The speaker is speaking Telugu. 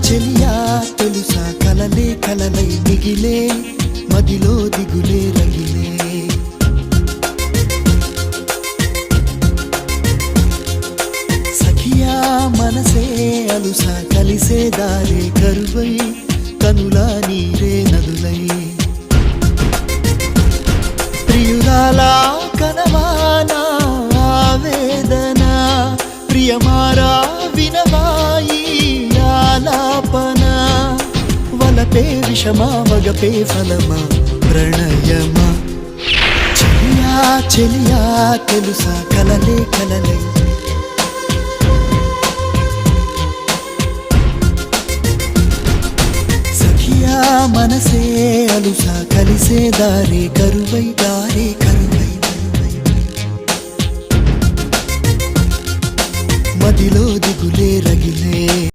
చెలియా తెలుసా కలలే కలలై మిగిలే మదిలో దిగులే రగిలే సఖియా మనసే అలుసా కలిసే దారే కరువై కనులా నీరే నదులై ప్రియురాలా కనవానా ఆవేదన ప్రియమారా వినవాయి ఆలాపన వలపే విషమా వగపే ఫలమా ప్రణయమా చెలియా చెలియా తెలుసా కలలే కలలై సఖియా మనసే అలుసా కలిసే దారే కరువై దారే